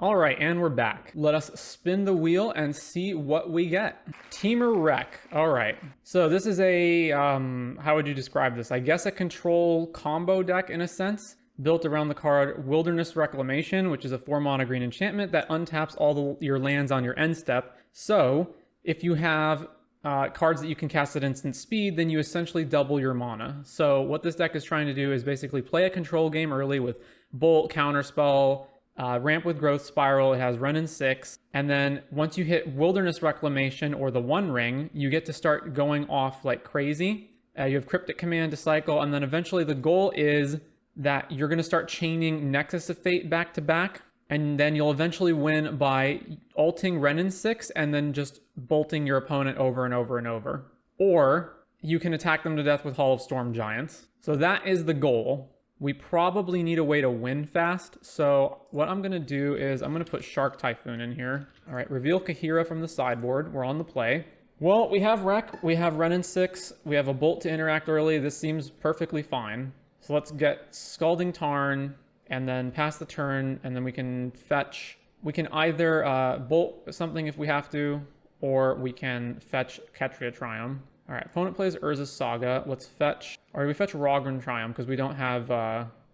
All right, and we're back. Let us spin the wheel and see what we get. Temur Rec. All right. So this is a, how would you describe this? I guess a control combo deck in a sense, built around the card Wilderness Reclamation, which is a 4-mana green enchantment that untaps all your lands on your end step. So if you have cards that you can cast at instant speed, then you essentially double your mana. So what this deck is trying to do is basically play a control game early with Bolt, Counterspell, Ramp with Growth Spiral. It has Renin 6. And then once you hit Wilderness Reclamation or the One Ring, you get to start going off like crazy. You have Cryptic Command to cycle, and then eventually the goal is that you're going to start chaining Nexus of Fate back to back, and then you'll eventually win by ulting Renin 6 and then just bolting your opponent over and over and over. Or you can attack them to death with Hall of Storm Giants. So that is the goal. We probably need a way to win fast, so what I'm going to do is I'm going to put Shark Typhoon in here. All right, reveal Kahira from the sideboard. We're on the play. Well, we have Wreck, we have Renin 6, we have a Bolt to interact early. This seems perfectly fine. So let's get Scalding Tarn and then pass the turn, and then we can fetch. We can either Bolt something if we have to, or we can fetch Ketria Triumph. All right, opponent plays Urza's Saga. Let's fetch, or we fetch Rogran Triumph because we don't have,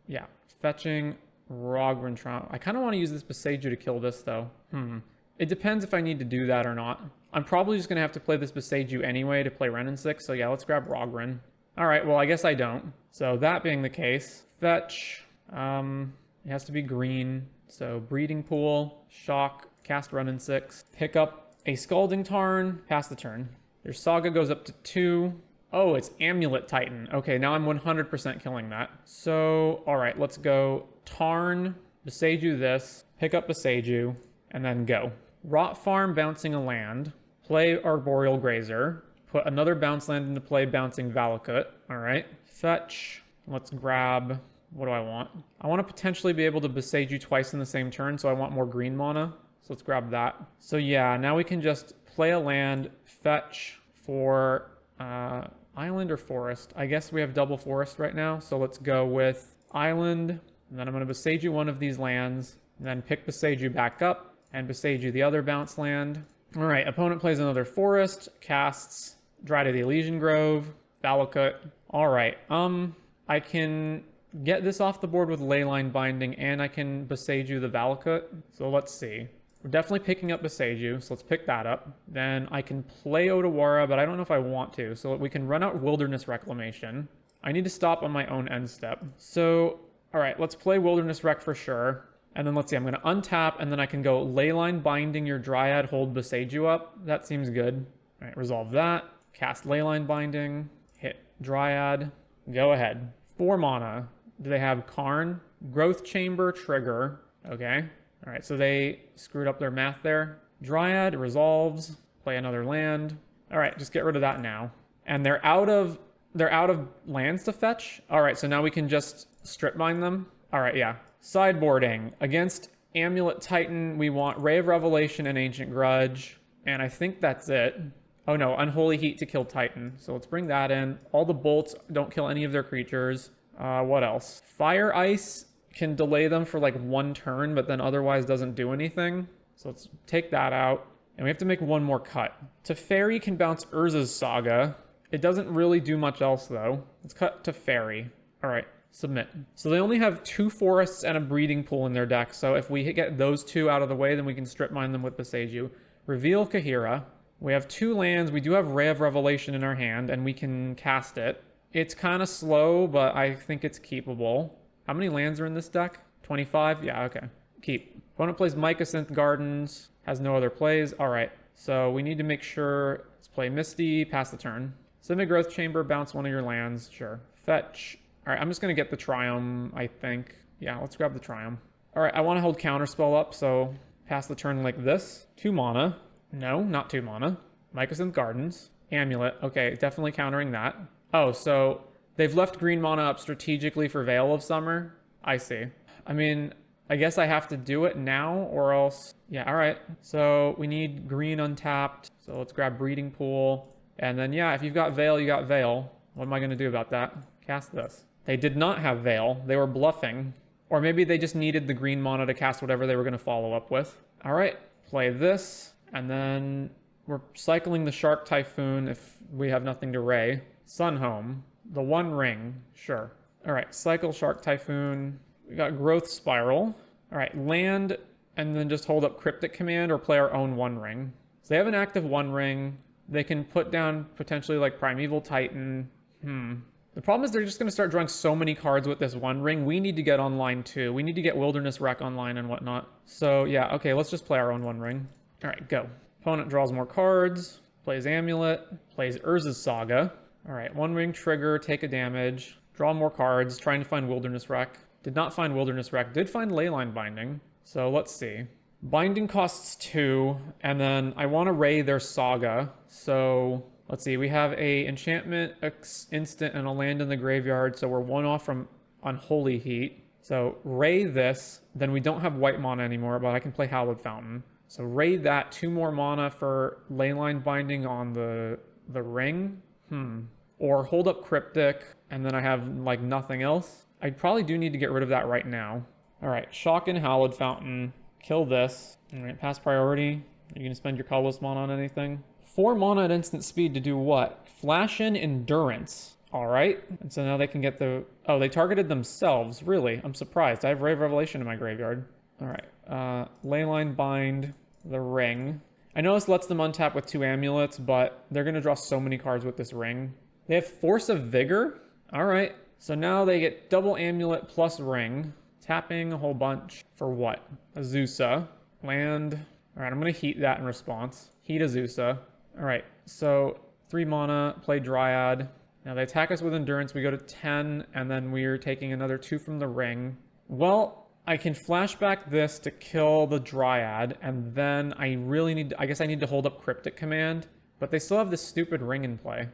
yeah, fetching Rogran Triumph. I kind of want to use this Boseiju to kill this though. It depends if I need to do that or not. I'm probably just going to have to play this Boseiju anyway to play Renin 6, so yeah, let's grab Rogran. All right, well, I guess I don't. So that being the case, fetch, it has to be green. So Breeding Pool, Shock, cast Renin 6, pick up a Scalding Tarn, pass the turn. Their Saga goes up to 2. Oh, it's Amulet Titan. Okay, now I'm 100% killing that. So, all right, let's go Tarn, Boseiju this, pick up Boseiju, and then go. Rot Farm, bouncing a land, play Arboreal Grazer, put another bounce land into play, bouncing Valakut. All right, fetch, let's grab, what do I want? I want to potentially be able to Boseiju twice in the same turn, so I want more green mana. So let's grab that. So yeah, now we can just play a land, fetch for island or forest. I guess we have double forest right now, so let's go with island, and then I'm going to Boseiju one of these lands, and then pick Boseiju back up, and Boseiju the other bounce land. All right, opponent plays another forest, casts Dry to the Elysian Grove, Valakut. All right, I can get this off the board with Leyline Binding, and I can Boseiju the Valakut. So let's see. We're definitely picking up Boseiju, so let's pick that up. Then I can play Otawara, but I don't know if I want to. So we can run out Wilderness Reclamation. I need to stop on my own end step. So, all right, let's play Wilderness Rec for sure. And then let's see, I'm going to untap, and then I can go Leyline Binding your Dryad, hold Boseiju up. That seems good. All right, resolve that. Cast Leyline Binding, hit Dryad, go ahead. 4 mana. Do they have Karn? Growth Chamber, trigger. Okay. All right, so they screwed up their math there. Dryad resolves, play another land. All right, just get rid of that now. And they're out of lands to fetch. All right, so now we can just strip mine them. All right, yeah. Sideboarding against Amulet Titan. We want Ray of Revelation and Ancient Grudge, and I think that's it. Oh no, Unholy Heat to kill Titan. So let's bring that in. All the bolts don't kill any of their creatures. What else? Fire Ice can delay them for like 1 turn, but then otherwise doesn't do anything. So let's take that out. And we have to make one more cut. Teferi can bounce Urza's Saga. It doesn't really do much else though. Let's cut Teferi. All right, submit. So they only have 2 forests and a breeding pool in their deck. So if we get those 2 out of the way, then we can strip mine them with Boseiju. Reveal Kahira. We have 2 lands. We do have Ray of Revelation in our hand, and we can cast it. It's kind of slow, but I think it's keepable. How many lands are in this deck? 25? Yeah, okay. Keep. Opponent plays Mycosynth Gardens. Has no other plays. All right. So we need to make sure. Let's play Misty. Pass the turn. Semi-Growth Chamber. Bounce one of your lands. Sure. Fetch. All right. I'm just going to get the Triumph, I think. Yeah, let's grab the Triumph. All right. I want to hold Counterspell up, so pass the turn like this. 2 mana. No, not 2 mana. Mycosynth Gardens. Amulet. Okay, definitely countering that. Oh, so they've left green mana up strategically for Veil of Summer. I see. I mean, I guess I have to do it now or else... Yeah, all right. So we need green untapped. So let's grab Breeding Pool. And then, yeah, if you've got Veil, you got Veil. What am I going to do about that? Cast this. They did not have Veil. They were bluffing. Or maybe they just needed the green mana to cast whatever they were going to follow up with. All right, play this, and then we're cycling the Shark Typhoon if we have nothing to Ray. Sunhome, the One Ring, sure. All right, cycle Shark Typhoon. We got Growth Spiral. All right, land, and then just hold up Cryptic Command or play our own One Ring. So they have an active One Ring. They can put down potentially like Primeval Titan. The problem is they're just going to start drawing so many cards with this One Ring. We need to get online too. We need to get Wilderness Wreck online and whatnot. So yeah, okay, let's just play our own One Ring. All right, go. Opponent draws more cards, plays Amulet, plays Urza's Saga. All right, One Ring trigger, take a damage, draw more cards, trying to find Wilderness Wreck. Did not find Wilderness Wreck, did find Leyline Binding. So let's see. Binding costs 2, and then I want to Ray their Saga. So let's see, we have a enchantment, instant, and a land in the graveyard, so we're 1 off from Unholy Heat. So Ray this, then we don't have white mana anymore, but I can play Hallowed Fountain. So Ray that, 2 more mana for Leyline Binding on the ring. Or hold up Cryptic, and then I have like nothing else. I probably do need to get rid of that right now. All right, Shock and Hallowed Fountain. Kill this. All right, pass priority. Are you gonna spend your colorless mana on anything? 4 mana at instant speed to do what? Flash in Endurance. All right, and so now they can get the... Oh, they targeted themselves, really? I'm surprised. I have Ray of Revelation in my graveyard. All right, Leyline Bind, the ring. I know this lets them untap with 2 amulets, but they're gonna draw so many cards with this ring. They have Force of Vigor. All right, so now they get double amulet plus ring. Tapping a whole bunch for what? Azusa. Land. All right, I'm going to heat that in response. Heat Azusa. All right, so 3 mana, play Dryad. Now they attack us with Endurance. We go to 10, and then we're taking another 2 from the ring. Well, I can flashback this to kill the Dryad, and then I really need to, I guess I need to hold up Cryptic Command, but they still have this stupid ring in play.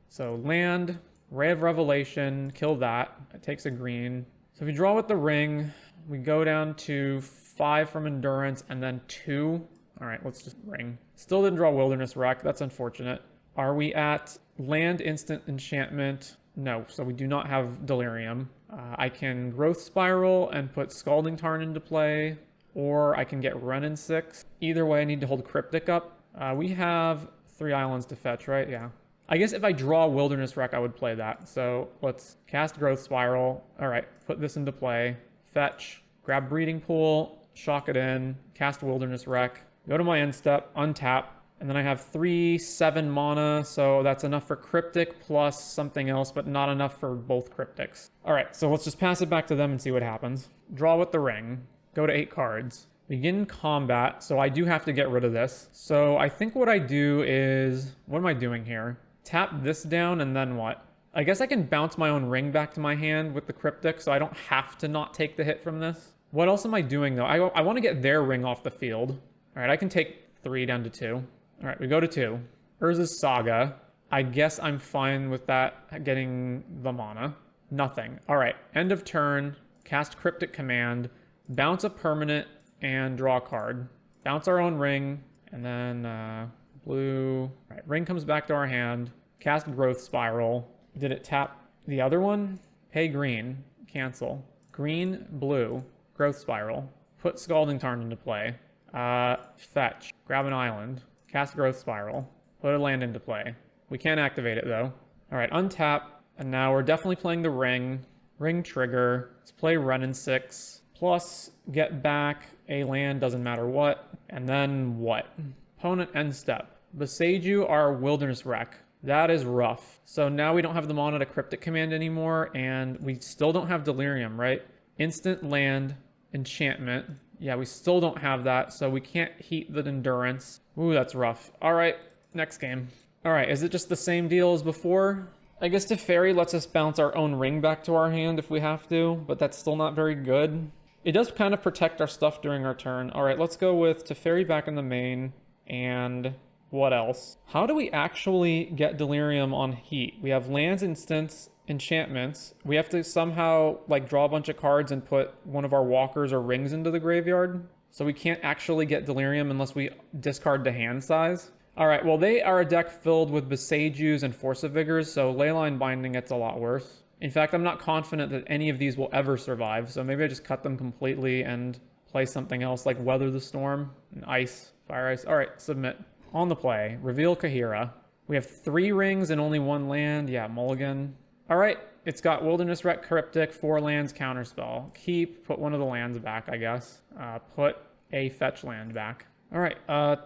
So land, Ray of Revelation, kill that. It takes a green. So if we draw with the ring, we go down to 5 from Endurance and then 2. All right, let's just ring. Still didn't draw Wilderness Wreck. That's unfortunate. Are we at land, instant, enchantment? No, so we do not have Delirium. I can Growth Spiral and put Scalding Tarn into play, or I can get Renin 6. Either way, I need to hold Cryptic up. We have 3 islands to fetch, right? Yeah. I guess if I draw Wilderness Wreck, I would play that. So let's cast Growth Spiral. All right, put this into play. Fetch, grab Breeding Pool, shock it in, cast Wilderness Wreck, go to my end step, untap, and then I have 3 7 mana, so that's enough for Cryptic plus something else, but not enough for both Cryptics. All right, so let's just pass it back to them and see what happens. Draw with the ring, go to 8 cards. Begin combat, so I do have to get rid of this. So I think what I do is, what am I doing here? Tap this down and then what? I guess I can bounce my own ring back to my hand with the Cryptic, so I don't have to not take the hit from this. What else am I doing though? I want to get their ring off the field. All right, I can take 3 down to 2. All right, we go to 2. Urza's Saga. I guess I'm fine with that getting the mana. Nothing. All right, end of turn, cast Cryptic Command, bounce a permanent, and draw a card. Bounce our own ring, and then blue. All right, ring comes back to our hand. Cast Growth Spiral. Did it tap the other one? Pay green. Cancel. Green, blue. Growth Spiral. Put Scalding Tarn into play. Fetch. Grab an island. Cast Growth Spiral. Put a land into play. We can't activate it though. All right, untap. And now we're definitely playing the ring. Ring trigger. Let's play Renin 6. Plus, get back a land, doesn't matter what. And then what? Opponent end step. Boseiju our Wilderness Wreck. That is rough. So now we don't have the mana to Cryptic Command anymore, and we still don't have Delirium, right? Instant land, enchantment. Yeah, we still don't have that, so we can't heat the Endurance. Ooh, that's rough. All right, next game. All right, is it just the same deal as before? I guess Teferi lets us bounce our own ring back to our hand if we have to, but that's still not very good. It does kind of protect our stuff during our turn. All right, let's go with Teferi back in the main, and what else? How do we actually get Delirium on heat? We have lands, instants, enchantments. We have to somehow like draw a bunch of cards and put one of our walkers or rings into the graveyard. So we can't actually get Delirium unless we discard the hand size. All right, well, they are a deck filled with Boseijus and Force of Vigors, so Leyline Binding gets a lot worse. In fact, I'm not confident that any of these will ever survive, so maybe I just cut them completely and play something else like Weather the Storm and Ice, Fire Ice. All right, submit. On the play, reveal Kahira. We have 3 rings and only 1 land. Yeah, mulligan. All right, it's got Wilderness Wreck, Cryptic, 4 lands, Counterspell. Keep, put one of the lands back, I guess. Put a fetch land back. All right,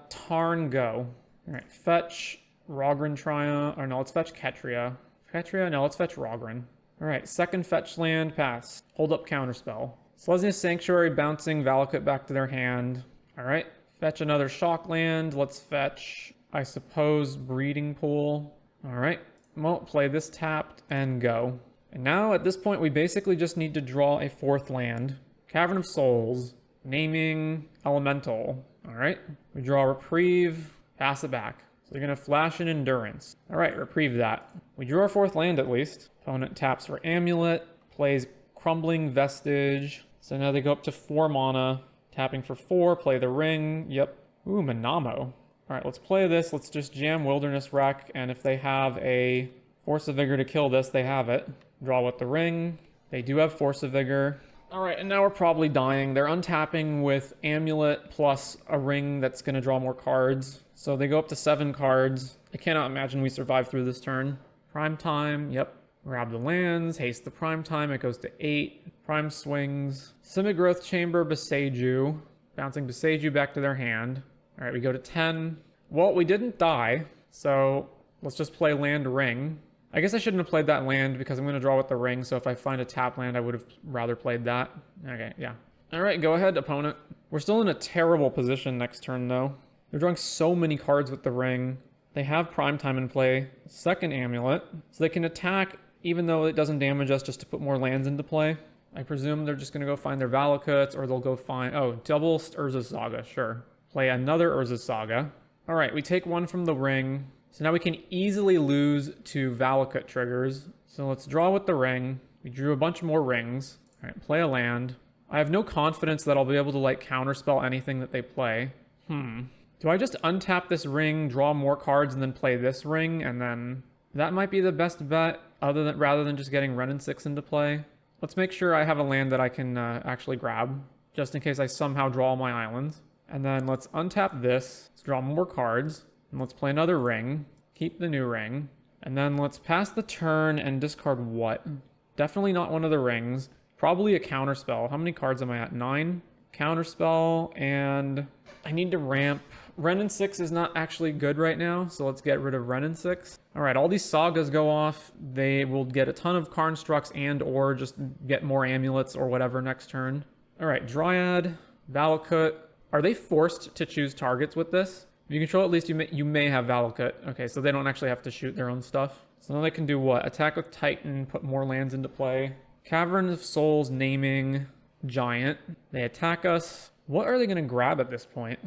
Tarn, go. All right, fetch Rogran Triumph, or no, let's fetch Ketria. Ketria, no, let's fetch Rogran. All right, second fetch land, pass. Hold up Counterspell. Selesnya Sanctuary, bouncing Valakut back to their hand. All right, fetch another shock land. Let's fetch, I suppose, Breeding Pool. All right, well, play this tapped and go. And now at this point, we basically just need to draw a 4th land. Cavern of Souls, naming Elemental. All right, we draw Reprieve, pass it back. So they're going to flash an Endurance. All right, reprieve that. We drew our 4th land at least. Opponent taps for Amulet, plays Crumbling Vestige. So now they go up to 4 mana, tapping for 4, play the ring. Yep. Ooh, Manamo. All right, let's play this. Let's just jam Wilderness Wreck, and if they have a Force of Vigor to kill this, they have it. Draw with the ring. They do have Force of Vigor. All right, and now we're probably dying. They're untapping with Amulet plus a ring that's going to draw more cards. So they go up to 7 cards. I cannot imagine we survive through this turn. Prime time, yep. Grab the lands, haste the prime time, it goes to 8. Prime swings. Simic Growth Chamber, Boseiju. Bouncing Boseiju back to their hand. All right, we go to 10. Well, we didn't die, so let's just play land ring. I guess I shouldn't have played that land because I'm going to draw with the ring, so if I find a tap land, I would have rather played that. Okay, yeah. All right, go ahead, opponent. We're still in a terrible position next turn, though. They're drawing so many cards with the ring. They have prime time in play. Second Amulet, so they can attack even though it doesn't damage us just to put more lands into play. I presume they're just going to go find their Valakuts, or they'll go find... Oh, double Urza's Saga, sure. Play another Urza's Saga. All right, we take 1 from the ring. So now we can easily lose to Valakut triggers. So let's draw with the ring. We drew a bunch more rings. All right, play a land. I have no confidence that I'll be able to, like, counterspell anything that they play. Do I just untap this ring, draw more cards, and then play this ring, and then... That might be the best bet, rather than just getting Wrenn and 6 into play. Let's make sure I have a land that I can actually grab, just in case I somehow draw all my islands. And then let's untap this, let's draw more cards, and let's play another ring, keep the new ring, and then let's pass the turn and discard what? Definitely not one of the rings. Probably a counterspell. How many cards am I at? 9? Counterspell, and I need to ramp. Wrenn and 6 is not actually good right now, so let's get rid of Wrenn and 6. All right, all these sagas go off. They will get a ton of Karnstructs and or just get more amulets or whatever next turn. All right, Dryad, Valakut. Are they forced to choose targets with this? If you control at least you may have Valakut. Okay, so they don't actually have to shoot their own stuff. So now they can do what? Attack with Titan, put more lands into play. Cavern of Souls, naming Giant. They attack us. What are they going to grab at this point?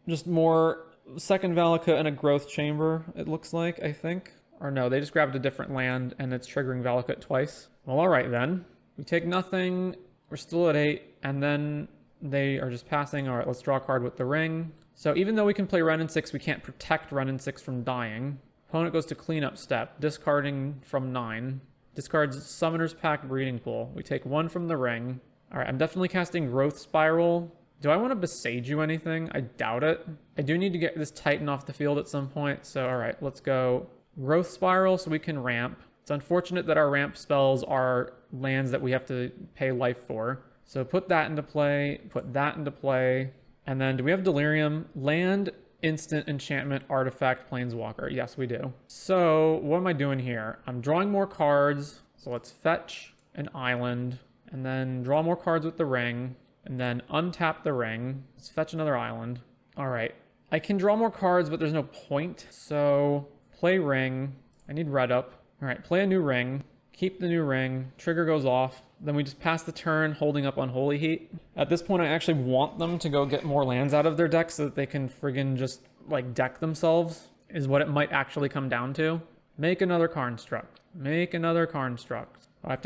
Just more second Valakut and a Growth Chamber, it looks like, I think. Or no, they just grabbed a different land and it's triggering Valakut twice. Well, all right then. We take nothing. We're still at 8. And then they are just passing. All right, let's draw a card with the ring. So even though we can play Wrenn and 6, we can't protect Wrenn and 6 from dying. Opponent goes to cleanup step, discarding from 9. Discards Summoner's Pact, Breeding Pool. We take 1 from the ring. All right, I'm definitely casting Growth Spiral. Do I want to Boseiju anything? I doubt it. I do need to get this Titan off the field at some point. So, all right, let's go Growth Spiral so we can ramp. It's unfortunate that our ramp spells are lands that we have to pay life for. So put that into play, put that into play. And then do we have Delirium? Land, instant, enchantment, artifact, planeswalker. Yes, we do. So what am I doing here? I'm drawing more cards. So let's fetch an island and then draw more cards with the ring. And then untap the ring. Let's fetch another island. All right. I can draw more cards, but there's no point. So play ring. I need red up. All right, play a new ring. Keep the new ring. Trigger goes off. Then we just pass the turn holding up Unholy Heat. At this point, I actually want them to go get more lands out of their deck so that they can friggin' just like deck themselves is what it might actually come down to. Make another Karnstruct. Make another Karnstruct. I have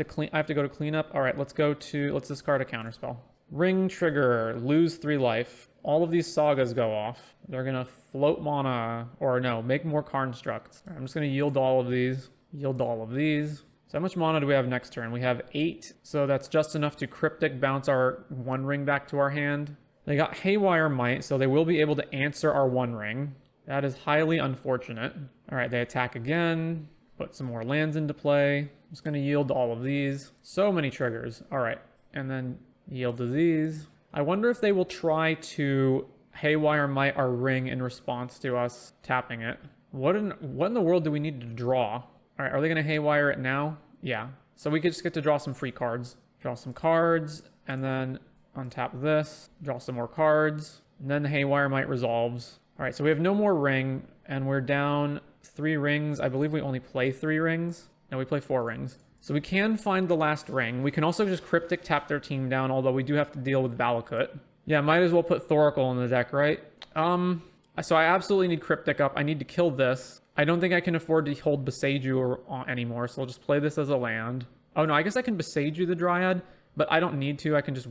to go to cleanup. All right, let's discard a counterspell. Ring trigger, lose 3 life. All of these sagas go off. They're gonna float mana, or no, make more Karnstructs. I'm just gonna yield all of these. Yield all of these. So how much mana do we have next turn? We have 8, so that's just enough to Cryptic bounce our One Ring back to our hand. They got Haywire Might, so they will be able to answer our One Ring. That is highly unfortunate. All right, they attack again. Put some more lands into play. I'm just going to yield to all of these. So many triggers. All right, and then yield to these. I wonder if they will try to Haywire Might our ring in response to us tapping it. What in the world do we need to draw? All right, are they going to Haywire it now? Yeah. So we could just get to draw some free cards. Draw some cards, and then untap this. Draw some more cards, and then the Haywire Might resolves. All right, so we have no more ring, and we're down 3 rings. I believe we only play 3 rings. No, we play 4 rings. So we can find the last ring. We can also just Cryptic tap their team down, although we do have to deal with Valakut. Yeah, might as well put Thoracle in the deck, right? So I absolutely need Cryptic up. I need to kill this. I don't think I can afford to hold Boseiju anymore, so I'll just play this as a land. Oh no, I guess I can Boseiju the Dryad, but I don't need to. I can just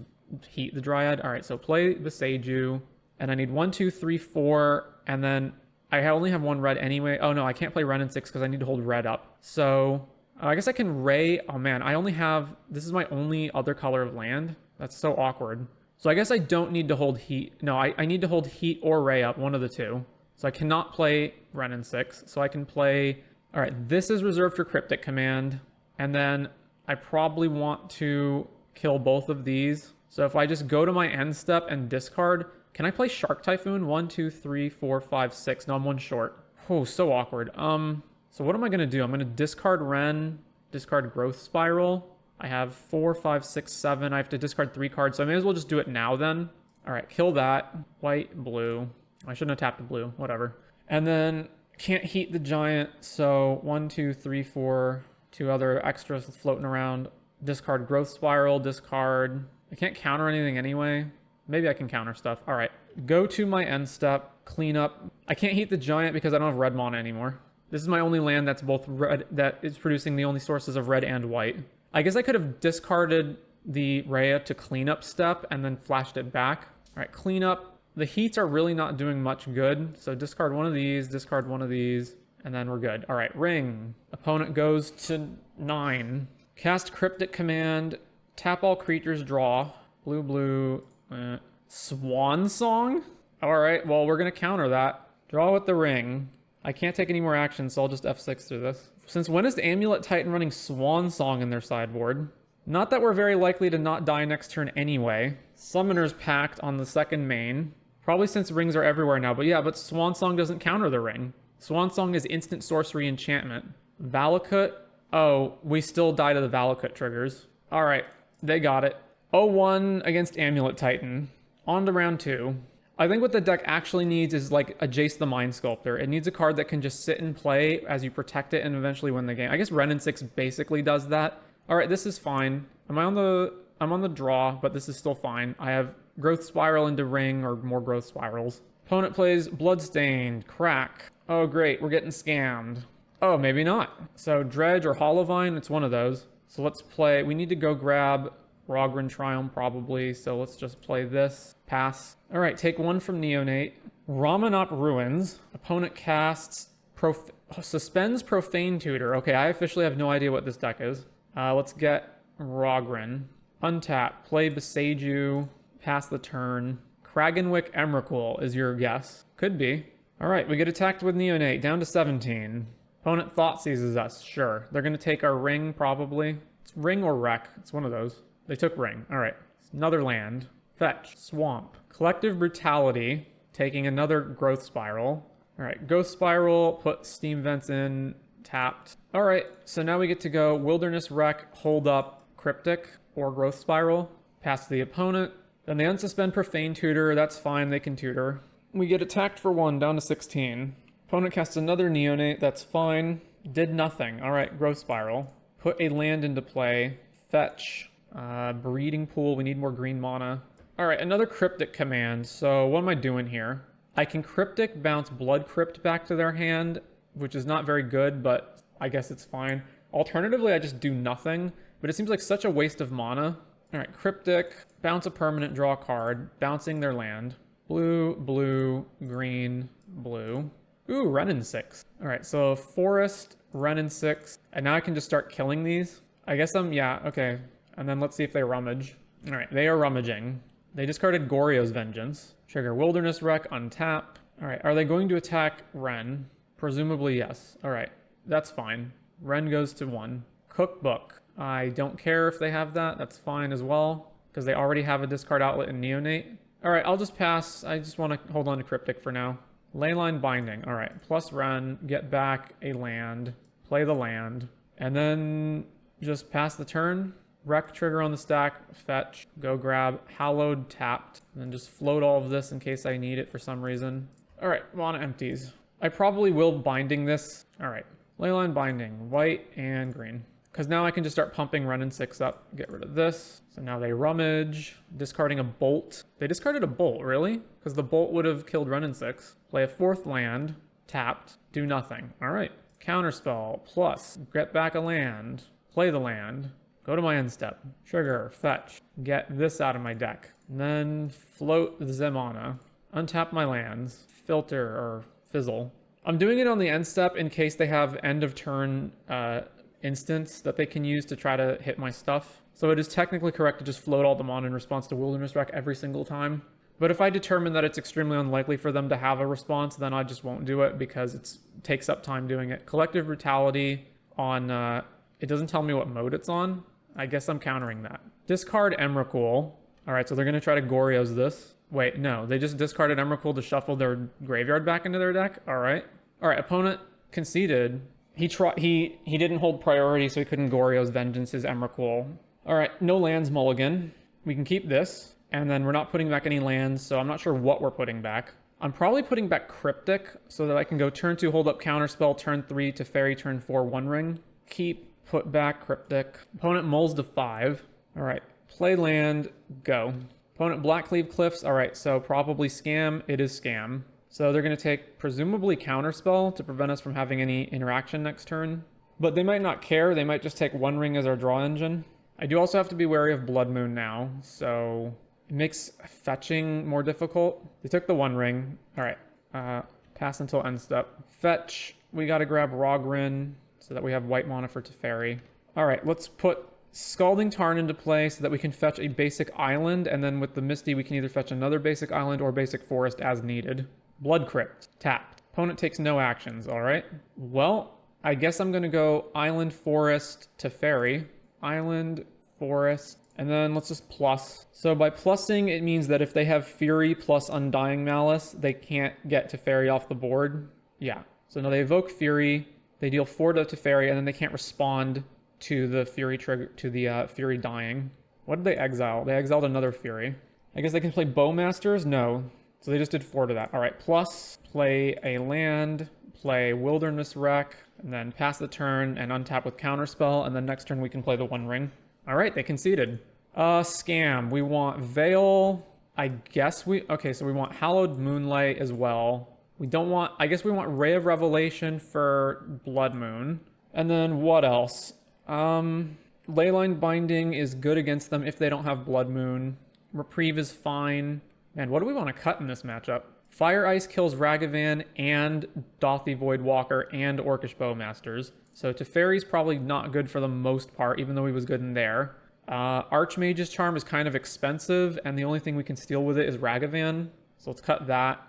heat the Dryad. All right, so play Boseiju, and I need 1, 2, 3, 4, and then I only have 1 red anyway. Oh no, I can't play Renin 6 because I need to hold red up. So I guess I can Ray. Oh man, I only have, this is my only other color of land. That's so awkward. So I guess I don't need to hold heat. No, I need to hold heat or Ray up, one of the two. So I cannot play Renin 6. So I can play, all right, this is reserved for Cryptic Command. And then I probably want to kill both of these. So if I just go to my end step and discard, can I play Shark Typhoon? 1, 2, 3, 4, 5, 6. No, I'm 1 short. Oh, so awkward. So what am I going to do? I'm going to discard Ren, discard Growth Spiral. I have 4, 5, 6, 7. I have to discard 3 cards, so I may as well just do it now then. All right, kill that. White, blue. I shouldn't have tapped the blue, whatever. And then can't heat the giant, so 1, 2, 3, 4. 2 other extras floating around. Discard Growth Spiral, discard. I can't counter anything anyway. Maybe I can counter stuff. All right, go to my end step, clean up. I can't heat the giant because I don't have red mana anymore. This is my only land that's both red, that is producing the only sources of red and white. I guess I could have discarded the Rhea to clean up step and then flashed it back. All right, clean up. The heats are really not doing much good. So discard one of these, discard one of these, and then we're good. All right, ring. Opponent goes to 9. Cast Cryptic Command. Tap all creatures, draw. Blue, blue. Swan Song? All right, well, we're going to counter that. Draw with the ring. I can't take any more action, so I'll just F6 through this. Since when is the Amulet Titan running Swan Song in their sideboard? Not that we're very likely to not die next turn anyway. Summoner's Pact on the second main. Probably since rings are everywhere now, but yeah, but Swan Song doesn't counter the ring. Swan Song is instant sorcery enchantment. Valakut? Oh, we still die to the Valakut triggers. All right, they got it. 0-1 against Amulet Titan. On to round 2. I think what the deck actually needs is like a Jace the Mind Sculptor. It needs a card that can just sit and play as you protect it and eventually win the game. I guess Renin 6 basically does that. All right, this is fine. I'm on the draw, but this is still fine. I have Growth Spiral into ring or more Growth Spirals. Opponent plays Bloodstained, Crack. Oh great, we're getting scammed. Oh, maybe not. So Dredge or Hollowvine, it's one of those. So let's play, we need to go grab Rogren Triumph probably, so let's just play this. Pass. All right, take 1 from Neonate. Ramunap Ruins. Opponent casts, suspends Profane Tutor. Okay, I officially have no idea what this deck is. Let's get Rogren. Untap, play Boseiju, pass the turn. Kragenwick Emrakul is your guess. Could be. All right, we get attacked with Neonate, down to 17. Opponent Thought Seizes us, sure. They're gonna take our ring, probably. It's ring or wreck, it's one of those. They took ring. All right. Another land. Fetch. Swamp. Collective Brutality. Taking another Growth Spiral. All right. Ghost Spiral. Put Steam Vents in. Tapped. All right. So now we get to go Wilderness Wreck. Hold up Cryptic or Growth Spiral. Pass to the opponent. Then they unsuspend Profane Tutor. That's fine. They can tutor. We get attacked for 1 down to 16. Opponent casts another Neonate. That's fine. Did nothing. All right. Growth Spiral. Put a land into play. Fetch. Breeding Pool, we need more green mana. All right, another Cryptic Command. So what am I doing here? I can Cryptic bounce Blood Crypt back to their hand, which is not very good, but I guess it's fine. Alternatively, I just do nothing, but it seems like such a waste of mana. All right, Cryptic, bounce a permanent, draw a card, bouncing their land. Blue, blue, green, blue. Ooh, Renin 6. All right, so Forest, Renin 6. And now I can just start killing these. I guess yeah, okay. And then let's see if they rummage. All right, they are rummaging. They discarded Goryo's Vengeance. Trigger Wilderness Wreck, untap. All right, are they going to attack Ren? Presumably yes. All right, that's fine. Ren goes to 1. Cookbook. I don't care if they have that. That's fine as well, because they already have a discard outlet in Neonate. All right, I'll just pass. I just want to hold on to Cryptic for now. Leyline Binding. All right, plus Ren, get back a land, play the land, and then just pass the turn. Wreck trigger on the stack, fetch, go grab, Hallowed tapped, and then just float all of this in case I need it for some reason. All right, mana empties. I probably will Binding this. All right, Leyline Binding, white and green. Because now I can just start pumping Renin 6 up, get rid of this. So now they rummage, discarding a Bolt. They discarded a Bolt, really? Because the Bolt would have killed Renin 6. Play a 4th land, tapped, do nothing. All right, Counterspell, plus, get back a land, play the land, go to my end step, trigger, fetch, get this out of my deck, and then float the Zemana, untap my lands, filter or fizzle. I'm doing it on the end step in case they have end of turn instance that they can use to try to hit my stuff. So it is technically correct to just float all the mana in response to Wilderness Wreck every single time. But if I determine that it's extremely unlikely for them to have a response, then I just won't do it because it takes up time doing it. Collective Brutality on, it doesn't tell me what mode it's on. I guess I'm countering that. Discard Emrakul. All right, so they're gonna try to Goryo's this. Wait, no, they just discarded Emrakul to shuffle their graveyard back into their deck. All right, opponent conceded. He didn't hold priority, so he couldn't Goryo's Vengeance his Emrakul. All right, no lands mulligan. We can keep this, and then we're not putting back any lands, so I'm not sure what we're putting back. I'm probably putting back Cryptic so that I can go turn 2, hold up Counterspell, turn 3 to Fairy, turn 4, One Ring. Keep, put back Cryptic. Opponent mulls to 5. All right, play land, go. Opponent Blackcleave Cliffs. All right, so probably Scam. It is Scam. So they're going to take presumably Counterspell to prevent us from having any interaction next turn. But they might not care. They might just take One Ring as our draw engine. I do also have to be wary of Blood Moon now, so it makes fetching more difficult. They took the One Ring. All right, pass until end step. Fetch. We got to grab Rogrin so that we have white mana for Teferi. All right, let's put Scalding Tarn into play so that we can fetch a basic island, and then with the Misty, we can either fetch another basic island or basic forest as needed. Blood Crypt, tapped. Opponent takes no actions, all right? Well, I guess I'm gonna go Island, Forest, Teferi. Island, Forest, and then let's just plus. So by plussing, it means that if they have Fury plus Undying Malice, they can't get Teferi off the board. Yeah, so now they evoke Fury, they deal 4 to Teferi, and then they can't respond to the Fury trigger, to the Fury dying. What did they exile? They exiled another Fury. I guess they can play Bowmasters? No. So they just did 4 to that. All right, plus, play a land, play Wilderness Wreck, and then pass the turn and untap with Counterspell, and then next turn we can play the One Ring. All right, they conceded. Scam. We want Veil. I guess okay, so we want Hallowed Moonlight as well. We don't want, I guess we want Ray of Revelation for Blood Moon. And then what else? Leyline Binding is good against them if they don't have Blood Moon. Reprieve is fine. Man, what do we want to cut in this matchup? Fire Ice kills Ragavan and Dothy Voidwalker and Orcish Bowmasters. So Teferi's probably not good for the most part, even though he was good in there. Archmage's Charm is kind of expensive, and the only thing we can steal with it is Ragavan. So let's cut that.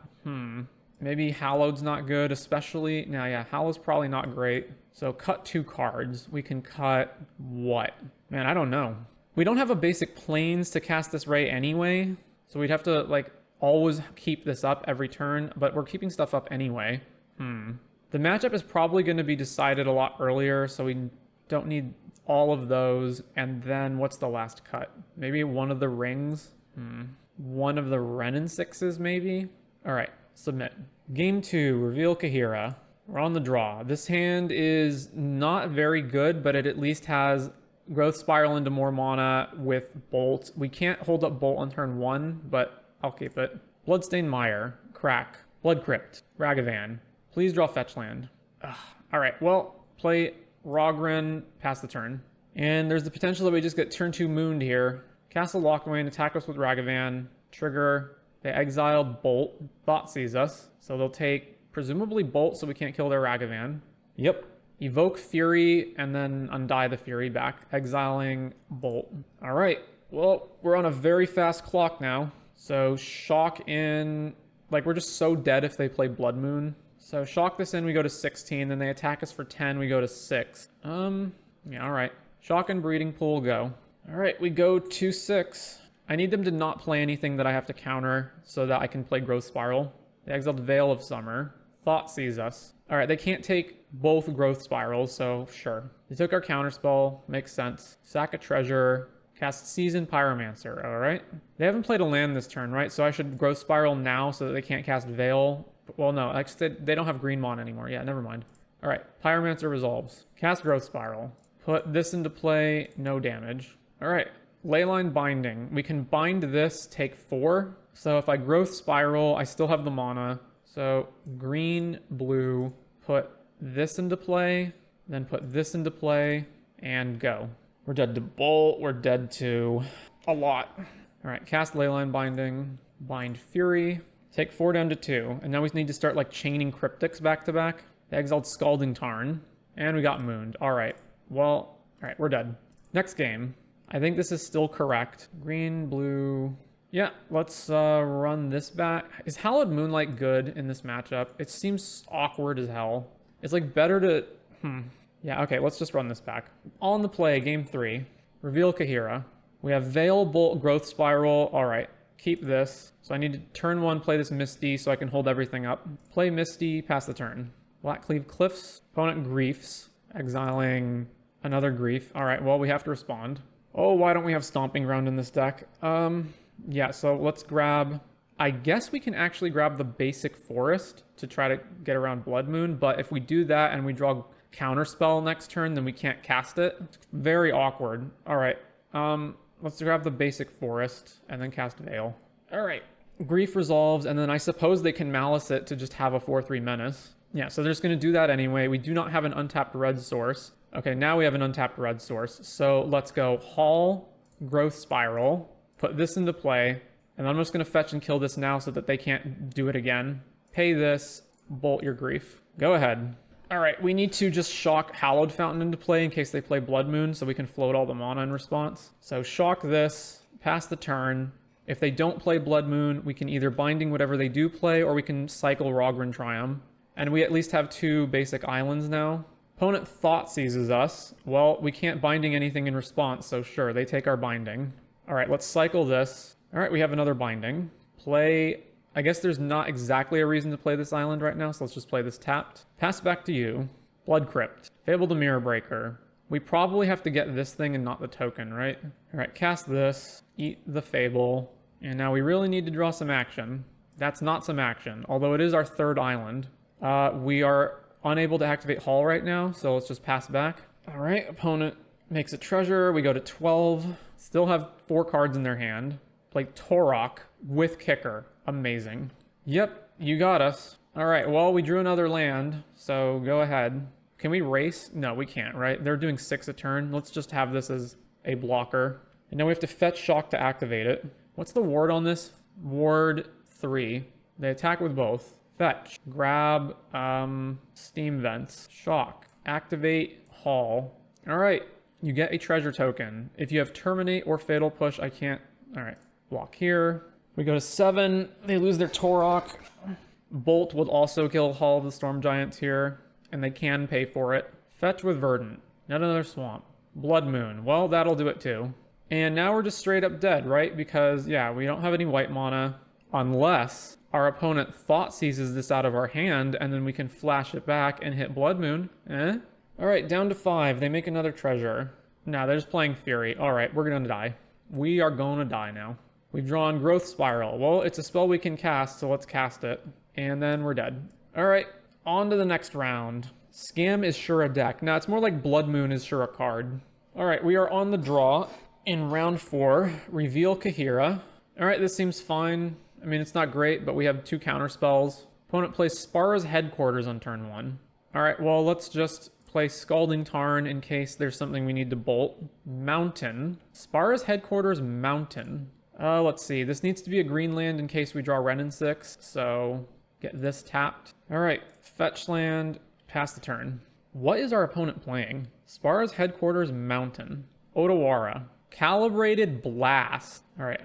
Maybe Hallowed's not good, especially... Nah, yeah, Hallowed's probably not great. So cut 2 cards. We can cut what? Man, I don't know. We don't have a basic Plains to cast this Ray anyway. So we'd have to, like, always keep this up every turn, but we're keeping stuff up anyway. The matchup is probably going to be decided a lot earlier, so we don't need all of those. And then what's the last cut? Maybe one of the rings? One of the Renin 6s, maybe? All right, submit. Game 2, reveal Kahira. We're on the draw. This hand is not very good, but it at least has Growth Spiral into more mana with Bolt. We can't hold up Bolt on turn 1, but I'll keep it. Bloodstained Mire, Crack, Blood Crypt, Ragavan. Please draw fetch land. All right, well, play Rogrin, pass the turn. And there's the potential that we just get turn 2 mooned here. Castle Lochwain, attack us with Ragavan, trigger. They exile Bolt. Thought sees us, so they'll take Presumably Bolt so we can't kill their Ragavan. Yep. Evoke Fury and then undie the Fury back, exiling Bolt. All right. Well, we're on a very fast clock now. So shock in, like we're just so dead if they play Blood Moon. So shock this in, we go to 16, then they attack us for 10, we go to 6. Yeah, all right. Shock and Breeding Pool, go. All right, we go to 6. I need them to not play anything that I have to counter so that I can play Growth Spiral. They exiled Veil of Summer. Thought sees us. All right, they can't take both Growth Spirals, so sure. They took our counterspell, makes sense. Sack a treasure, cast Seasoned Pyromancer, all right? They haven't played a land this turn, right? So I should Growth Spiral now so that they can't cast Veil. Well, no, actually, they don't have Green Mon anymore. Yeah, never mind. All right, Pyromancer resolves. Cast Growth Spiral. Put this into play, no damage. All right, Leyline Binding. We can bind this, take 4. So if I Growth Spiral, I still have the mana. So green, blue, put this into play, then put this into play, and go. We're dead to Bolt, we're dead to a lot. All right, cast Leyline Binding, bind Fury, take 4 down to 2, and now we need to start like chaining Cryptics back to back. They exiled Scalding Tarn, and we got mooned. All right, well, all right, we're dead. Next game. I think this is still correct. Green, blue. Yeah, let's run this back. Is Hallowed Moonlight good in this matchup? It seems awkward as hell. It's like better to... Yeah, okay, let's just run this back. On the play, game 3. Reveal Kahira. We have Veil, Bolt, Growth Spiral. All right, keep this. So I need to turn 1, play this Misty so I can hold everything up. Play Misty, pass the turn. Blackcleave Cliffs. Opponent Griefs. Exiling another Grief. All right, well, we have to respond. Oh, why don't we have Stomping Ground in this deck? Yeah, so let's grab... I guess we can actually grab the basic Forest to try to get around Blood Moon, but if we do that and we draw Counterspell next turn, then we can't cast it. It's very awkward. All right, let's grab the basic Forest and then cast Veil. All right, Grief resolves, and then I suppose they can Malice it to just have a 4/3 Menace. Yeah, so they're just going to do that anyway. We do not have an untapped red source. Okay, now we have an untapped red source. So let's go Haul, Growth Spiral, put this into play, and I'm just going to fetch and kill this now so that they can't do it again. Pay this, Bolt your Grief. Go ahead. All right, we need to just shock Hallowed Fountain into play in case they play Blood Moon so we can float all the mana in response. So shock this, pass the turn. If they don't play Blood Moon, we can either Binding whatever they do play, or we can cycle Rogran Triumph. And we at least have 2 basic islands now. Opponent Thought seizes us. Well, we can't Binding anything in response, so sure, they take our Binding. All right, let's cycle this. All right, we have another Binding. Play... I guess there's not exactly a reason to play this island right now, so let's just play this tapped. Pass back to you. Blood Crypt. Fabled Mirror Breaker. We probably have to get this thing and not the token, right? All right, cast this. Eat the Fable. And now we really need to draw some action. That's not some action, although it is our 3rd island. We are unable to activate Haul right now, so let's just pass back. All right, opponent makes a treasure. We go to 12. Still have 4 cards in their hand. Play Torok with Kicker. Amazing. Yep, you got us. All right, well, we drew another land, so go ahead. Can we race? No, we can't, right? They're doing 6 a turn. Let's just have this as a blocker. And now we have to fetch Shock to activate it. What's the ward on this? Ward 3. They attack with both. Fetch. Grab Steam Vents. Shock. Activate Haul. All right, you get a treasure token. If you have Terminate or Fatal Push, I can't... All right, block here. We go to 7. They lose their Torok. Bolt would also kill Hall of the Storm Giants here, and they can pay for it. Fetch with Verdant. Not another Swamp. Blood Moon. Well, that'll do it too. And now we're just straight up dead, right? Because, yeah, we don't have any white mana unless our opponent Thought seizes this out of our hand, and then we can flash it back and hit Blood Moon. All right, down to 5. They make another treasure. No, they're just playing Fury. All right, we're going to die. We are going to die now. We've drawn Growth Spiral. Well, it's a spell we can cast, so let's cast it. And then we're dead. All right, on to the next round. Scam is sure a deck. Now, it's more like Blood Moon is sure a card. All right, we are on the draw in round 4. Reveal Kahira. All right, this seems fine. I mean, it's not great, but we have 2 counter spells. Opponent plays Spara's Headquarters on turn 1. All right, well, let's just play Scalding Tarn in case there's something we need to bolt. Mountain. Spara's Headquarters, Mountain. Let's see. This needs to be a green land in case we draw Renin 6. So Get this tapped. All right, fetch land, pass the turn. What is our opponent playing? Spara's Headquarters Mountain. Otawara. Calibrated Blast. All right,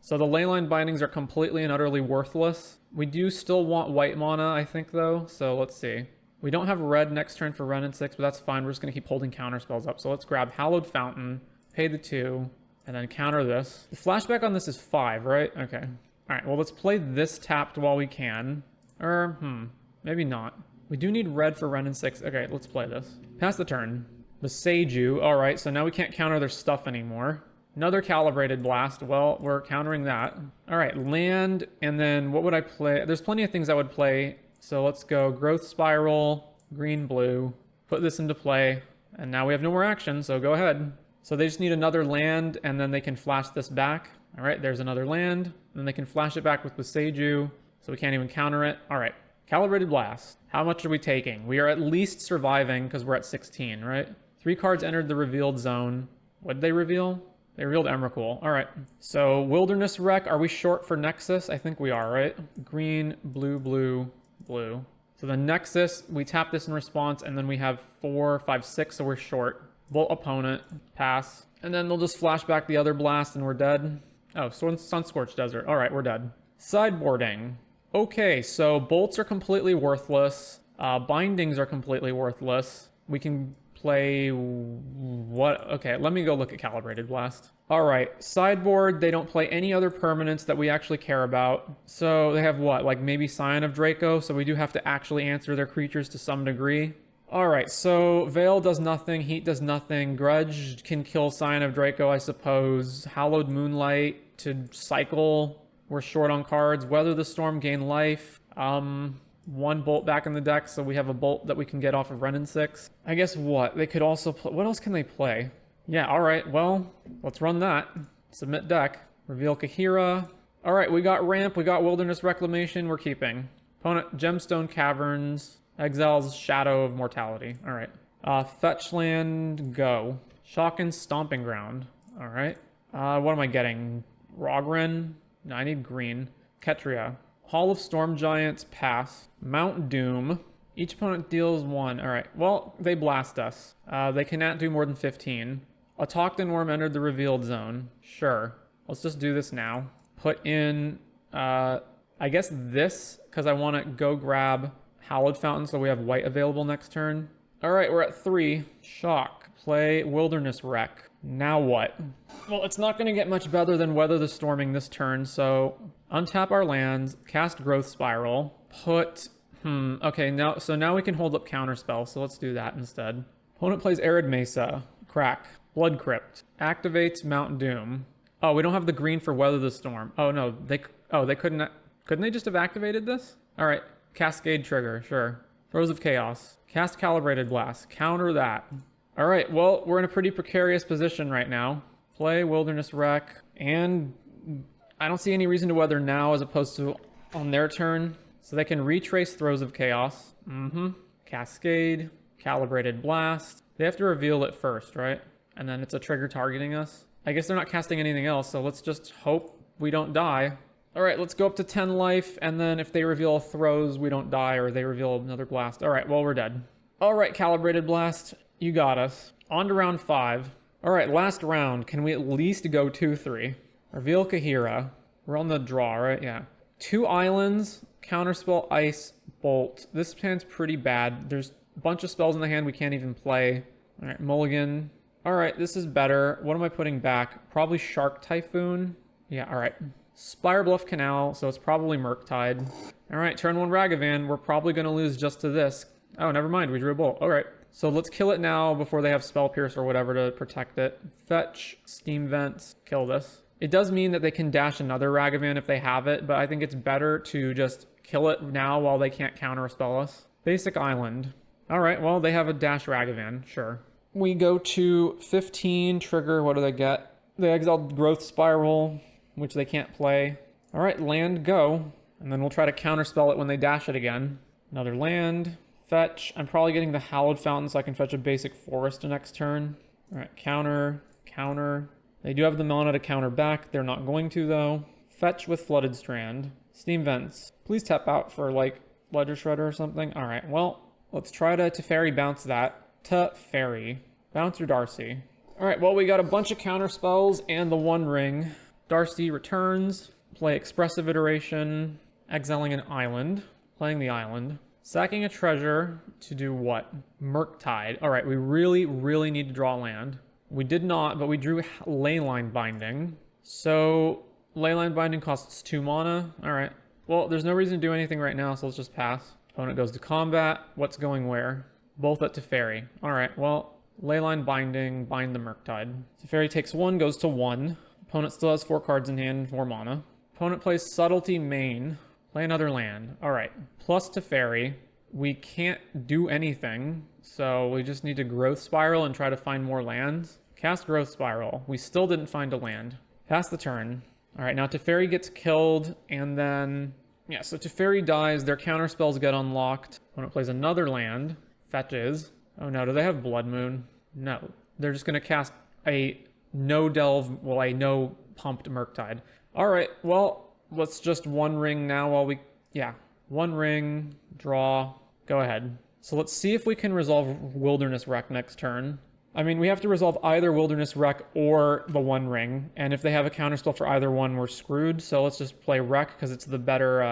so the Leyline Bindings are completely and utterly worthless. We do still want white mana, I think, though, so let's see. We don't have red next turn for Wrenn and 6, but that's fine. We're just going to keep holding counter spells up. So let's grab Hallowed Fountain, pay the 2, and then counter this. The flashback on this is 5, right? Okay. All right, well, let's play this tapped while we can. Or, maybe not. We do need red for Wrenn and 6. Okay, let's play this. Pass the turn. The Seiju. All right, so now we can't counter their stuff anymore. Another Calibrated Blast. Well, we're countering that. All right, land, and then what would I play? There's plenty of things I would play. So let's go Growth Spiral, green, blue. Put this into play, and now we have no more action, so go ahead. So they just need another land, and then they can flash this back. All right, there's another land. And then they can flash it back with the Seiju, so we can't even counter it. All right, Calibrated Blast. How much are we taking? We are at least surviving because we're at 16, right? 3 cards entered the revealed zone. What did they reveal? They revealed Emrakul. All right, so Wilderness Wreck. Are we short for Nexus? I think we are, right? Green, blue, blue, blue. So the Nexus, we tap this in response, and then we have 4, 5, 6, so we're short. Volt opponent, pass. And then they'll just flash back the other blast, and we're dead. Oh, Sunscorched Desert. All right, we're dead. Sideboarding. Okay, so bolts are completely worthless. Bindings are completely worthless. We can play what? Okay, let me go look at Calibrated Blast. All right, sideboard, they don't play any other permanents that we actually care about. So they have what, like maybe Scion of Draco, so we do have to actually answer their creatures to some degree. All right, so Veil does nothing, Heat does nothing, Grudge can kill Scion of Draco, I suppose. Hallowed Moonlight to cycle, we're short on cards. Weather the Storm, gain life. 1 bolt back in the deck, so we have a bolt that we can get off of Wrenn and 6. I guess what? They could also play... What else can they play? Yeah, all right, well, let's run that. Submit deck. Reveal Kahira. All right, we got Ramp, we got Wilderness Reclamation, we're keeping. Opponent, Gemstone Caverns, exiles Shadow of Mortality. All right. Fetch land, go. Shockin' Stomping Ground. All right. What am I getting? Rogren? No, I need green. Ketria. Hall of Storm Giants, pass. Mount Doom. Each opponent deals 1. All right. Well, they blast us. They cannot do more than 15. A Tocton Worm entered the revealed zone. Sure. Let's just do this now. Put in, I guess this, because I want to go grab Hallowed Fountain so we have white available next turn. All right, we're at 3. Shock. Play Wilderness Wreck. Now what? Well, it's not going to get much better than Weather the Storming this turn, so untap our lands, cast Growth Spiral, put... okay, now we can hold up Counterspell, so let's do that instead. Opponent plays Arid Mesa. Crack. Blood Crypt. Activates Mount Doom. Oh, we don't have the green for Weather the Storm. Oh, no, they couldn't... Couldn't they just have activated this? All right, Cascade Trigger, sure. Throes of Chaos. Cast Calibrated Blast. Counter that. All right, well, we're in a pretty precarious position right now. Play Wilderness Wreck, and I don't see any reason to Weather now as opposed to on their turn. So they can retrace Throes of Chaos. Cascade, Calibrated Blast. They have to reveal it first, right? And then it's a trigger targeting us. I guess they're not casting anything else, so let's just hope we don't die. All right, let's go up to 10 life, and then if they reveal Throes, we don't die, or they reveal another blast. All right, well, we're dead. All right, Calibrated Blast, you got us. On to round 5. All right, last round. Can we at least go 2-3? Reveal Kahira. We're on the draw, right? Yeah. 2 islands, Counterspell, Ice, Bolt. This hand's pretty bad. There's a bunch of spells in the hand we can't even play. All right, Mulligan. All right, this is better. What am I putting back? Probably Shark Typhoon. Yeah, all right. Spire Bluff Canal, so it's probably Murktide. All right, turn 1 Ragavan. We're probably going to lose just to this. Oh, never mind. We drew a Bolt. All right. So let's kill it now before they have Spell Pierce or whatever to protect it. Fetch, Steam Vents, kill this. It does mean that they can dash another Ragavan if they have it, but I think it's better to just kill it now while they can't counterspell us. Basic Island. All right, well, they have a dash Ragavan, sure. We go to 15, trigger, what do they get? They exiled Growth Spiral, which they can't play. All right, land, go. And then we'll try to counterspell it when they dash it again. Another land. Fetch. I'm probably getting the Hallowed Fountain so I can fetch a basic Forest next turn. All right, counter, counter. They do have the mana to counter back. They're not going to, though. Fetch with Flooded Strand. Steam Vents. Please tap out for like Ledger Shredder or something. All right, well, let's try to Teferi bounce that. Teferi. Bounce your Darcy. All right, well, we got a bunch of counter spells and the One Ring. Darcy returns. Play Expressive Iteration. Exiling an island. Playing the island. Sacking a treasure to do what? Murktide. All right, we really, really need to draw land. We did not, but we drew Leyline Binding. So Leyline Binding costs 2 mana. All right. Well, there's no reason to do anything right now, so let's just pass. Opponent goes to combat. What's going where? Both at Teferi. All right, well, Leyline Binding, bind the Murktide. Teferi takes 1, goes to 1. Opponent still has 4 cards in hand and 4 mana. Opponent plays Subtlety main. Play another land. All right, plus Teferi. We can't do anything, so we just need to Growth Spiral and try to find more lands. Cast Growth Spiral. We still didn't find a land. Pass the turn. All right, now Teferi gets killed, and then... yeah, so Teferi dies, their counter spells get unlocked. Opponent plays another land. Fetches. Oh no, do they have Blood Moon? No. They're just going to cast a no delve, well, a no pumped Murktide. All right, well, let's just One Ring now while we... yeah, One Ring, draw, go ahead. So let's see if we can resolve Wilderness Wreck next turn. I mean, we have to resolve either Wilderness Wreck or the One Ring, and if they have a counterspell for either one, we're screwed. So let's just play Wreck because it's the better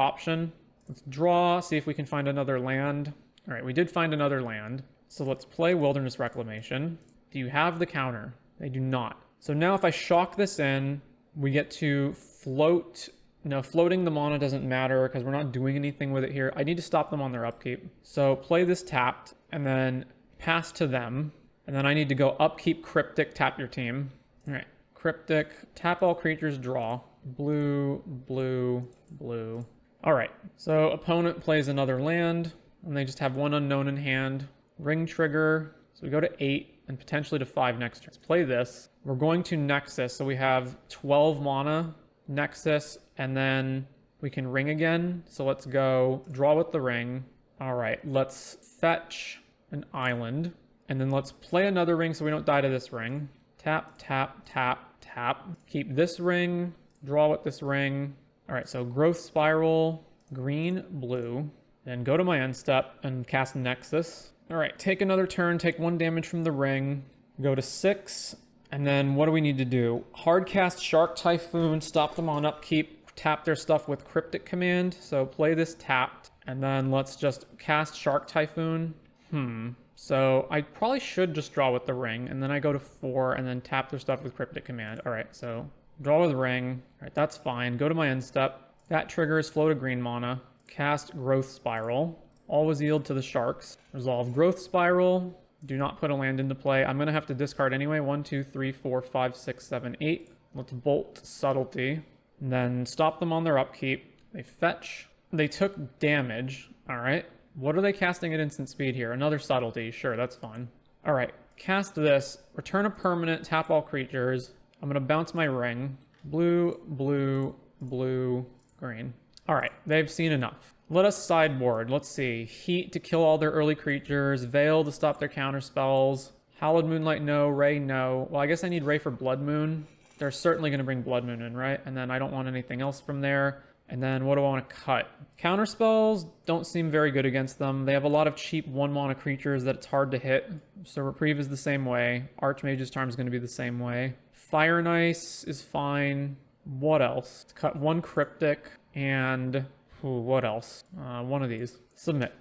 option. Let's draw, see if we can find another land. All right, we did find another land. So let's play Wilderness Reclamation. Do you have the counter? They do not. So now if I shock this in, we get to float. No, floating the mana doesn't matter because we're not doing anything with it here. I need to stop them on their upkeep. So play this tapped and then pass to them. And then I need to go upkeep Cryptic, tap your team. All right, Cryptic, tap all creatures, draw. Blue, blue, blue. All right, so opponent plays another land and they just have 1 unknown in hand. Ring trigger, so we go to 8 and potentially to 5 next turn. Let's play this. We're going to Nexus, so we have 12 mana, Nexus, and then we can ring again. So let's go draw with the ring. All right, let's fetch an island, and then let's play another ring so we don't die to this ring. Tap, tap, tap, tap. Keep this ring, draw with this ring. All right, so Growth Spiral, green, blue. Then go to my end step and cast Nexus. All right, take another turn, take 1 damage from the ring, go to 6, and then what do we need to do? Hard cast Shark Typhoon, stop them on upkeep, tap their stuff with Cryptic Command. So play this tapped, and then let's just cast Shark Typhoon. So I probably should just draw with the ring, and then I go to 4 and then tap their stuff with Cryptic Command. All right, so draw with ring. All right, that's fine. Go to my end step. That triggers float a green mana. Cast Growth Spiral. Always yield to the sharks. Resolve Growth Spiral. Do not put a land into play. I'm going to have to discard anyway. 1, 2, 3, 4, 5, 6, 7, 8. Let's Bolt Subtlety. And then stop them on their upkeep. They fetch. They took damage. All right. What are they casting at instant speed here? Another Subtlety. Sure, that's fine. All right. Cast this. Return a permanent. Tap all creatures. I'm going to bounce my ring. Blue, blue, blue, green. All right. They've seen enough. Let us sideboard. Let's see. Heat to kill all their early creatures. Veil to stop their counter spells. Hallowed Moonlight, no. Ray, no. Well, I guess I need Ray for Blood Moon. They're certainly going to bring Blood Moon in, right? And then I don't want anything else from there. And then what do I want to cut? Counter spells don't seem very good against them. They have a lot of cheap 1 mana creatures that it's hard to hit. So Reprieve is the same way. Archmage's Charm is going to be the same way. Fire and Ice is fine. What else? Let's cut 1 Cryptic and... ooh, what else? One of these. Submit.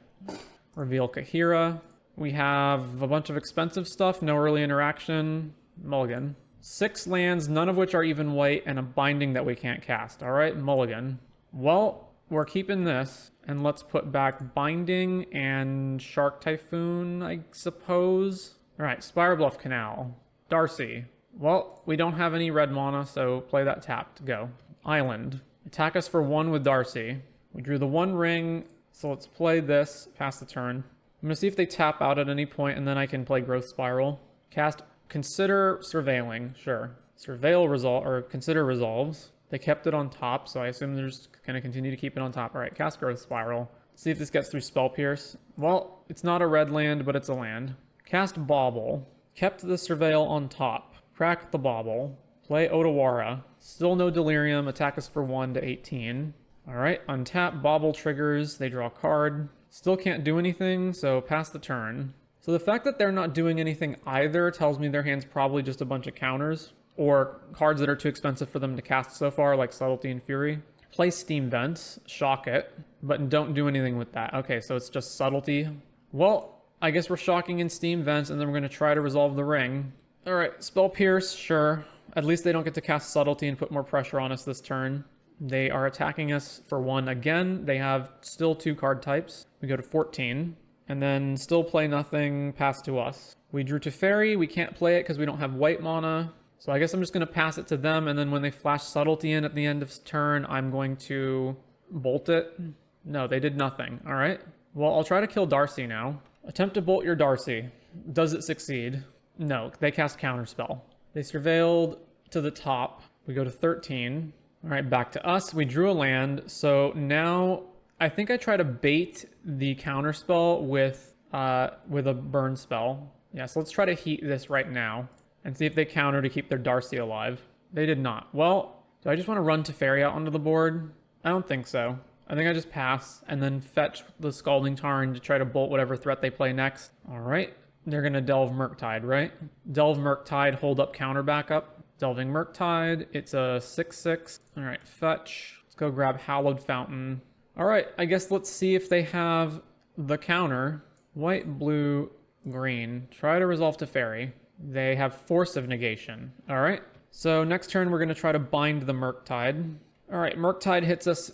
Reveal Kahira. We have a bunch of expensive stuff. No early interaction. Mulligan. 6 lands, none of which are even white, and a binding that we can't cast. All right, Mulligan. Well, we're keeping this, and let's put back Binding and Shark Typhoon, I suppose. All right, Spire Bluff Canal. Darcy. Well, we don't have any red mana, so play that tapped. Go. Island. Attack us for 1 with Darcy. We drew the 1 ring, so let's play this, pass the turn. I'm going to see if they tap out at any point, and then I can play Growth Spiral. Cast Consider Surveilling, sure. Surveil resolve, or Consider resolves. They kept it on top, so I assume they're just going to continue to keep it on top. All right, cast Growth Spiral. See if this gets through Spell Pierce. Well, it's not a red land, but it's a land. Cast Bauble. Kept the Surveil on top. Crack the Bauble. Play Otawara. Still no Delirium. Attack us for 1 to 18. All right, untap, Bauble triggers. They draw a card. Still can't do anything, so pass the turn. So the fact that they're not doing anything either tells me their hand's probably just a bunch of counters or cards that are too expensive for them to cast so far, like Subtlety and Fury. Play Steam Vents, shock it, but don't do anything with that. Okay, so it's just Subtlety. Well, I guess we're shocking in Steam Vents, and then we're going to try to resolve the ring. All right, Spell Pierce, sure. At least they don't get to cast Subtlety and put more pressure on us this turn. They are attacking us for 1 again. They have still 2 card types. We go to 14. And then still play nothing, pass to us. We drew Teferi, we can't play it because we don't have white mana. So I guess I'm just going to pass it to them, and then when they flash Subtlety in at the end of turn, I'm going to bolt it. No, they did nothing. All right. Well, I'll try to kill Darcy now. Attempt to bolt your Darcy. Does it succeed? No, they cast Counterspell. They surveilled to the top. We go to 13. All right, back to us. We drew a land, so now I think I try to bait the Counterspell with a burn spell. Yeah, so let's try to heat this right now and see if they counter to keep their Darcy alive. They did not. Well, do I just want to run Teferi out onto the board? I don't think so. I think I just pass and then fetch the Scalding Tarn to try to bolt whatever threat they play next. All right, they're going to Delve Murktide, right? Delve Murktide, hold up counter backup. Delving Murktide, it's a 6/6. All right, fetch. Let's go grab Hallowed Fountain. All right, I guess let's see if they have the counter. White, blue, green. Try to resolve Teferi. They have Force of Negation. All right, so next turn we're going to try to bind the Murktide. All right, Murktide hits us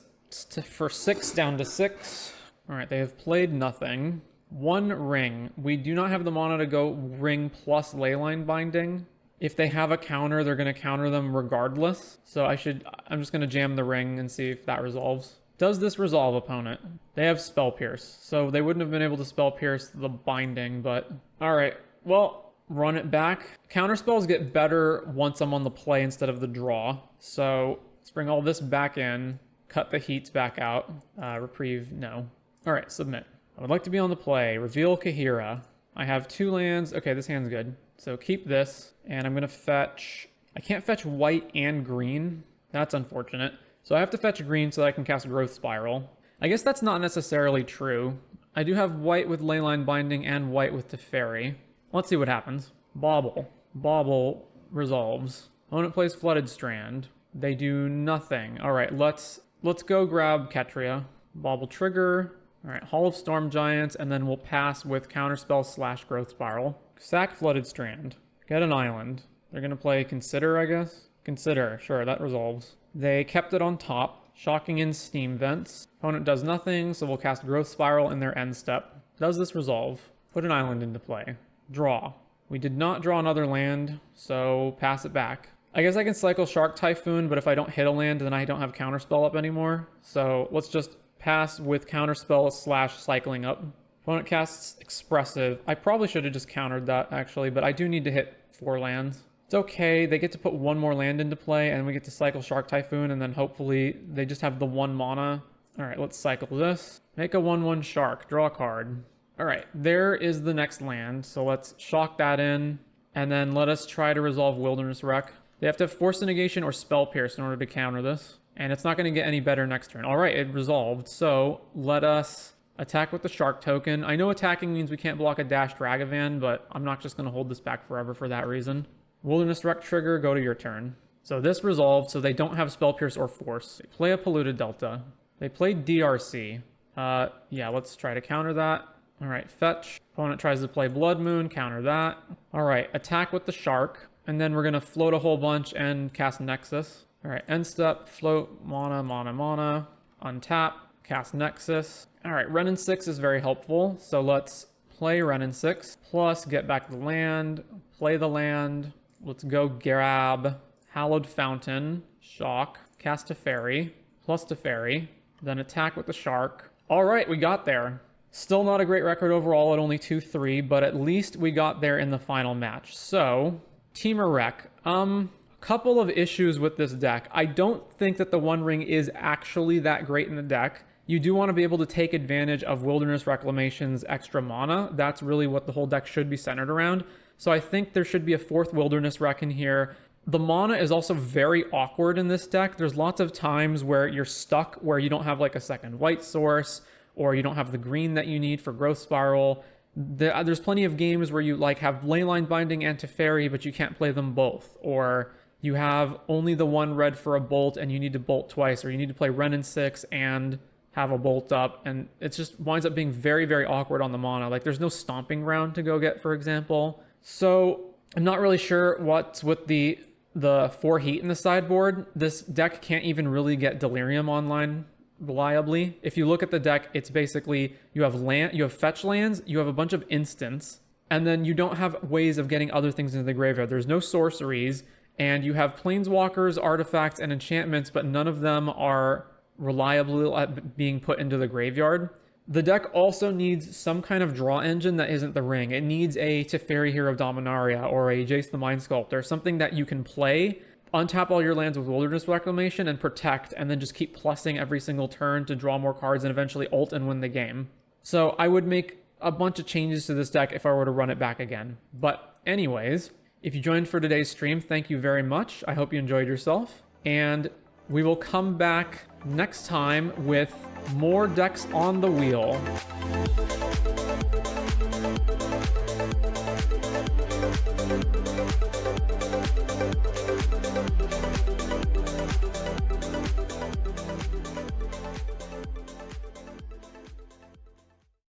for 6 down to 6. All right, they have played nothing. 1 ring. We do not have the mana to go ring plus Leyline Binding. If they have a counter, they're going to counter them regardless. So I'm just going to jam the ring and see if that resolves. Does this resolve, opponent? They have Spell Pierce, so they wouldn't have been able to Spell Pierce the binding, but... Alright, well, run it back. Counterspells get better once I'm on the play instead of the draw. So let's bring all this back in, cut the heats back out. Reprieve, no. Alright, submit. I would like to be on the play. Reveal Kahira. I have 2 lands. Okay, this hand's good. So keep this, and I'm going to fetch... I can't fetch white and green. That's unfortunate. So I have to fetch green so that I can cast Growth Spiral. I guess that's not necessarily true. I do have white with Leyline Binding and white with Teferi. Let's see what happens. Bauble. Bauble resolves. Opponent plays Flooded Strand. They do nothing. All right, let's go grab Ketria. Bauble trigger. All right, Hall of Storm Giants, and then we'll pass with Counterspell / Growth Spiral. Sack Flooded Strand. Get an island. They're going to play Consider, I guess. Consider. Sure, that resolves. They kept it on top. Shocking in Steam Vents. Opponent does nothing, so we'll cast Growth Spiral in their end step. Does this resolve? Put an island into play. Draw. We did not draw another land, so pass it back. I guess I can cycle Shark Typhoon, but if I don't hit a land, then I don't have Counterspell up anymore. So let's just pass with Counterspell / cycling up. Opponent casts Expressive. I probably should have just countered that, actually, but I do need to hit 4 lands. It's okay. They get to put 1 more land into play, and we get to cycle Shark Typhoon, and then hopefully they just have the 1 mana. All right, let's cycle this. Make a 1/1 Shark. Draw a card. All right, there is the next land, so let's shock that in, and then let us try to resolve Wilderness Wreck. They have to have Force of Negation or Spell Pierce in order to counter this, and it's not going to get any better next turn. All right, it resolved, so let us attack with the Shark token. I know attacking means we can't block a Dash Dragavan, but I'm not just going to hold this back forever for that reason. Wilderness Wreck trigger, go to your turn. So this resolved, so they don't have Spell Pierce or Force. They play a Polluted Delta. They play DRC. Yeah, let's try to counter that. All right, fetch. Opponent tries to play Blood Moon, counter that. All right, attack with the Shark, and then we're going to float a whole bunch and cast Nexus. All right, end step, float, mana, untap, cast Nexus. All right, Renin 6 is very helpful, so let's play Renin 6, plus get back the land, play the land. Let's go grab Hallowed Fountain, shock, cast Teferi, plus Teferi, then attack with the Shark. All right, we got there. Still not a great record overall at only 2-3, but at least we got there in the final match. So, Temur Rec. Couple of issues with this deck. I don't think that the One Ring is actually that great in the deck. You do want to be able to take advantage of Wilderness Reclamation's extra mana. That's really what the whole deck should be centered around. So I think there should be a 4th Wilderness Rec in here. The mana is also very awkward in this deck. There's lots of times where you're stuck where you don't have like a second white source, or you don't have the green that you need for Growth Spiral. There's plenty of games where you like have Leyline Binding and Teferi, but you can't play them both. Or you have only the one red for a bolt and you need to bolt twice, or you need to play Wrenn and 6 and have a bolt up, and it just winds up being very, very awkward on the mana. Like there's no Stomping Ground to go get, for example. So I'm not really sure what's with the 4 heat in the sideboard. This deck can't even really get Delirium online reliably. If you look at the deck, it's basically you have fetch lands, you have a bunch of instants, and then you don't have ways of getting other things into the graveyard. There's no sorceries, and you have planeswalkers, artifacts, and enchantments, but none of them are reliable at being put into the graveyard. The deck also needs some kind of draw engine that isn't the ring. It needs a Teferi Hero of Dominaria or a Jace the Mind Sculptor, something that you can play, untap all your lands with Wilderness Reclamation and protect, and then just keep plussing every single turn to draw more cards and eventually ult and win the game. So I would make a bunch of changes to this deck if I were to run it back again. But anyways, if you joined for today's stream, thank you very much. I hope you enjoyed yourself, and we will come back next time with more decks on the wheel.